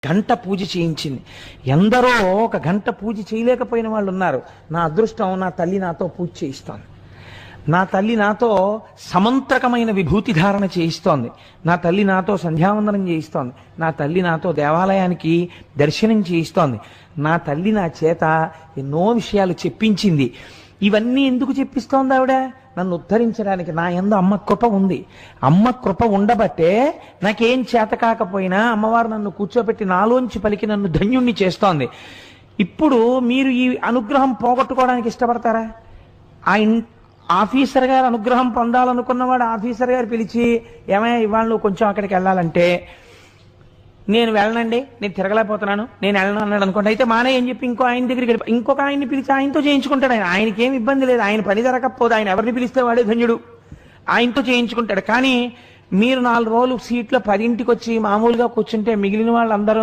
గంట పూజ చేయించింది. ఎందరో ఒక గంట పూజ చేయలేకపోయిన వాళ్ళు ఉన్నారు. నా అదృష్టం, నా తల్లి నాతో పూజ చేయిస్తోంది. నా తల్లి నాతో సమంత్రకమైన విభూతి ధారణ చేయిస్తోంది. నా తల్లి నాతో సంధ్యావందనం చేయిస్తోంది. నా తల్లి నాతో దేవాలయానికి దర్శనం చేయిస్తోంది. నా తల్లి నా చేత ఎన్నో విషయాలు చెప్పించింది. ఇవన్నీ ఎందుకు చెప్పిస్తోంది ఆవిడ? నన్ను ఉద్ధరించడానికి. నా యందు అమ్మ కృప ఉంది. అమ్మ కృప ఉండబట్టే నాకేం చేత కాకపోయినా అమ్మవారు నన్ను కూర్చోబెట్టి నాలోంచి పలికి నన్ను ధన్యుణ్ణి చేస్తోంది. ఇప్పుడు మీరు ఈ అనుగ్రహం పోగొట్టుకోవడానికి ఇష్టపడతారా? ఆఫీసర్ గారు అనుగ్రహం పొందాలనుకున్నవాడు ఆఫీసర్ గారు పిలిచి, ఏమయ్యా ఇవాళ నువ్వు కొంచెం అక్కడికి వెళ్ళాలంటే, నేను వెళ్ళనండి, నేను తిరగలేకపోతున్నాను, నేను వెళ్ళను అన్నాడు అనుకోండి. అయితే మానే అని చెప్పి ఇంకో ఆయన దగ్గరికి వెళ్ళి ఇంకొక ఆయన్ని పిలిచి ఆయనతో చేయించుకుంటాడు. ఆయనకి ఏం ఇబ్బంది లేదు. ఆయన పని జరగకపోతే ఆయన ఎవరిని పిలిస్తే వాడే ధన్యుడు. ఆయనతో చేయించుకుంటాడు. కానీ మీరు 4 రోజులు సీట్లో 10ంటికి వచ్చి మామూలుగా కూర్చుంటే మిగిలిన వాళ్ళందరూ